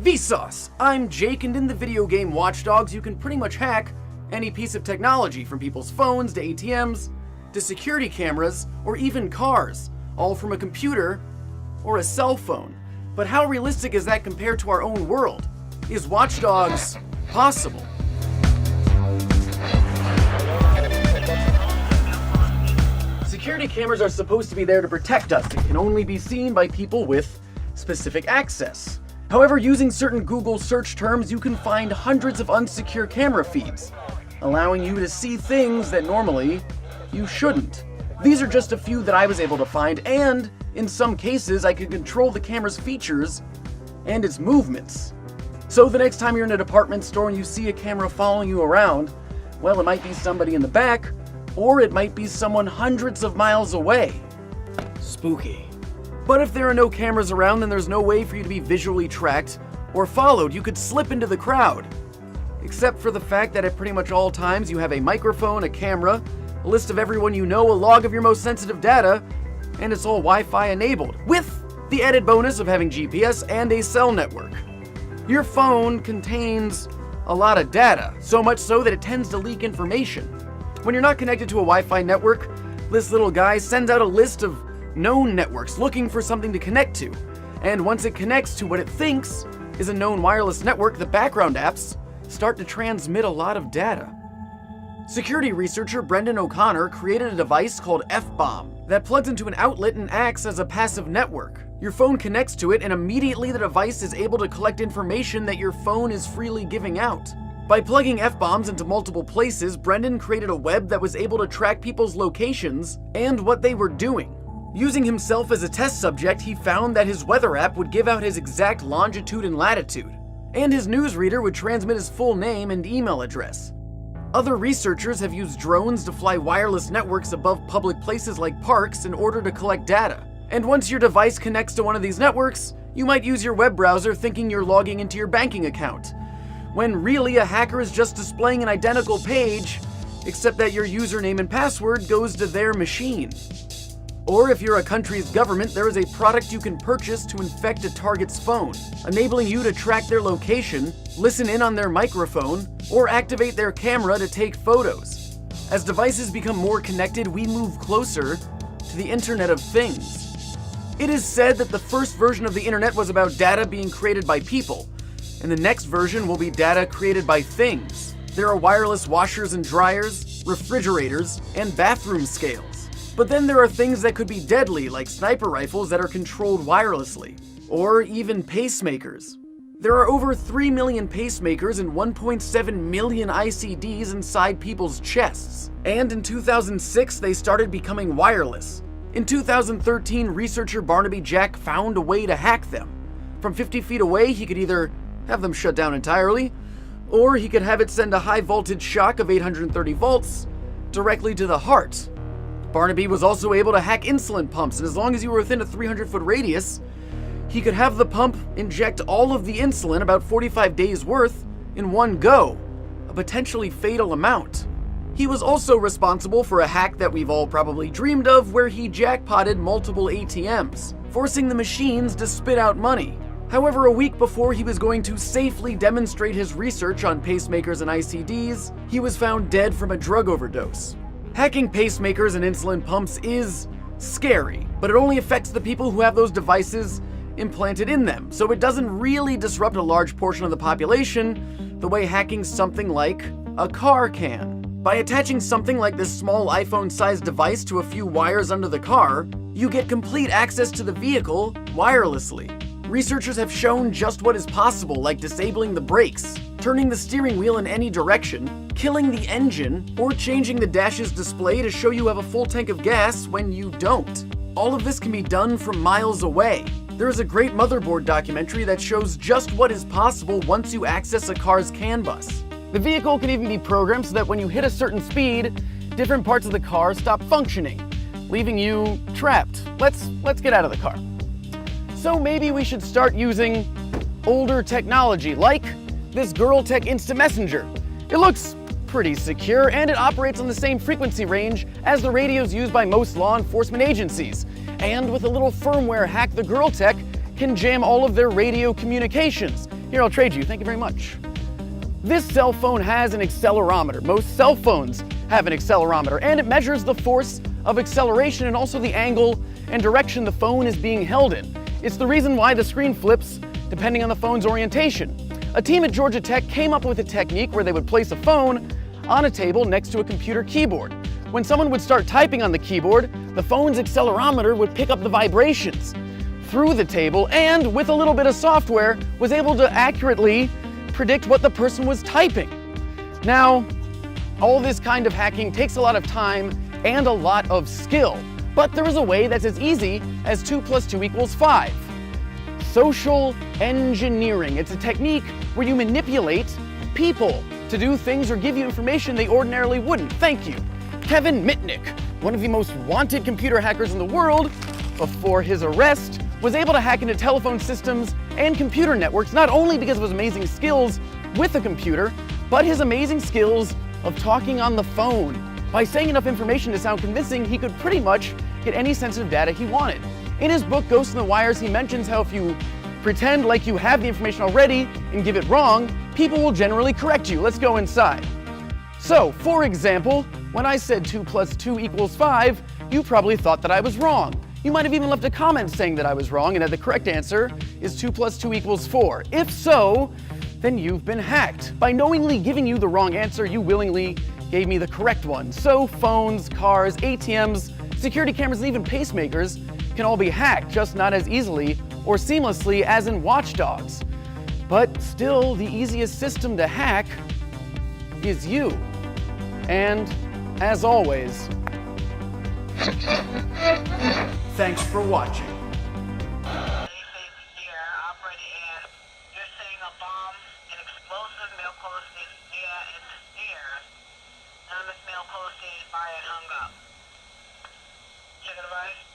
Vsauce! I'm Jake, and in the video game Watch Dogs, you can pretty much hack any piece of technology, from people's phones to ATMs, to security cameras, or even cars, all from a computer or a cell phone. But how realistic is that compared to our own world? Is Watch Dogs possible? Security cameras are supposed to be there to protect us. It can only be seen by people with specific access. However, using certain Google search terms, you can find hundreds of unsecure camera feeds, allowing you to see things that normally you shouldn't. These are just a few that I was able to find, and in some cases, I can control the camera's features and its movements. So the next time you're in a department store and you see a camera following you around, well, it might be somebody in the back, or it might be someone hundreds of miles away. Spooky. But if there are no cameras around, then there's no way for you to be visually tracked or followed. You could slip into the crowd. Except for the fact that at pretty much all times you have a microphone, a camera, a list of everyone you know, a log of your most sensitive data, and it's all Wi-Fi enabled, with the added bonus of having GPS and a cell network. Your phone contains a lot of data, so much so that it tends to leak information. When you're not connected to a Wi-Fi network, this little guy sends out a list of known networks looking for something to connect to. And once it connects to what it thinks is a known wireless network, the background apps start to transmit a lot of data. Security researcher Brendan O'Connor created a device called F-bomb that plugs into an outlet and acts as a passive network. Your phone connects to it, and immediately the device is able to collect information that your phone is freely giving out. By plugging F-bombs into multiple places, Brendan created a web that was able to track people's locations and what they were doing. Using himself as a test subject, he found that his weather app would give out his exact longitude and latitude, and his newsreader would transmit his full name and email address. Other researchers have used drones to fly wireless networks above public places like parks in order to collect data. And once your device connects to one of these networks, you might use your web browser thinking you're logging into your banking account, when really a hacker is just displaying an identical page, except that your username and password goes to their machine. Or if you're a country's government, there is a product you can purchase to infect a target's phone, enabling you to track their location, listen in on their microphone, or activate their camera to take photos. As devices become more connected, we move closer to the Internet of Things. It is said that the first version of the Internet was about data being created by people, and the next version will be data created by things. There are wireless washers and dryers, refrigerators, and bathroom scales. But then there are things that could be deadly, like sniper rifles that are controlled wirelessly, or even pacemakers. There are over 3 million pacemakers and 1.7 million ICDs inside people's chests. And in 2006, they started becoming wireless. In 2013, researcher Barnaby Jack found a way to hack them. From 50 feet away, he could either have them shut down entirely, or he could have it send a high voltage shock of 830 volts directly to the heart. Barnaby was also able to hack insulin pumps, and as long as you were within a 300-foot radius, he could have the pump inject all of the insulin, about 45 days worth, in one go, a potentially fatal amount. He was also responsible for a hack that we've all probably dreamed of, where he jackpotted multiple ATMs, forcing the machines to spit out money. However, a week before he was going to safely demonstrate his research on pacemakers and ICDs, he was found dead from a drug overdose. Hacking pacemakers and insulin pumps is scary, but it only affects the people who have those devices implanted in them, so it doesn't really disrupt a large portion of the population the way hacking something like a car can. By attaching something like this small iPhone-sized device to a few wires under the car, you get complete access to the vehicle wirelessly. Researchers have shown just what is possible, like disabling the brakes, turning the steering wheel in any direction, killing the engine, or changing the dash's display to show you have a full tank of gas when you don't. All of this can be done from miles away. There is a great motherboard documentary that shows just what is possible once you access a car's CAN bus. The vehicle can even be programmed so that when you hit a certain speed, different parts of the car stop functioning, leaving you trapped. Let's get out of the car. So maybe we should start using older technology, like this Girl-Tech Instant Messenger. It looks pretty secure, and it operates on the same frequency range as the radios used by most law enforcement agencies. And with a little firmware hack, the Girl-Tech can jam all of their radio communications, Here, I'll trade you. Thank you very much. This cell phone has an accelerometer. Most cell phones have an accelerometer, and it measures the force of acceleration and also the angle and direction the phone is being held in. It's the reason why the screen flips depending on the phone's orientation. A team at Georgia Tech came up with a technique where they would place a phone on a table next to a computer keyboard. When someone would start typing on the keyboard, the phone's accelerometer would pick up the vibrations through the table and, with a little bit of software, was able to accurately predict what the person was typing. Now, all this kind of hacking takes a lot of time and a lot of skill, but there is a way that's as easy as 2 + 2 = 5. Social engineering. It's a technique where you manipulate people to do things or give you information they ordinarily wouldn't. Thank you. Kevin Mitnick, one of the most wanted computer hackers in the world, before his arrest, was able to hack into telephone systems and computer networks, not only because of his amazing skills with a computer, but his amazing skills of talking on the phone. By saying enough information to sound convincing, he could pretty much get any sensitive data he wanted. In his book, Ghosts in the Wires, he mentions how if you pretend like you have the information already and give it wrong, people will generally correct you. Let's go inside. So, for example, when I said 2 + 2 = 5, you probably thought that I was wrong. You might have even left a comment saying that I was wrong and that the correct answer is 2 + 2 = 4. If so, then you've been hacked. By knowingly giving you the wrong answer, you willingly gave me the correct one. So phones, cars, ATMs, security cameras, and even pacemakers can all be hacked, just not as easily or seamlessly as in watchdogs. But still, the easiest system to hack is you. And, as always, thanks for watching. Anonymous mail posted by and hung up. Check it, advice.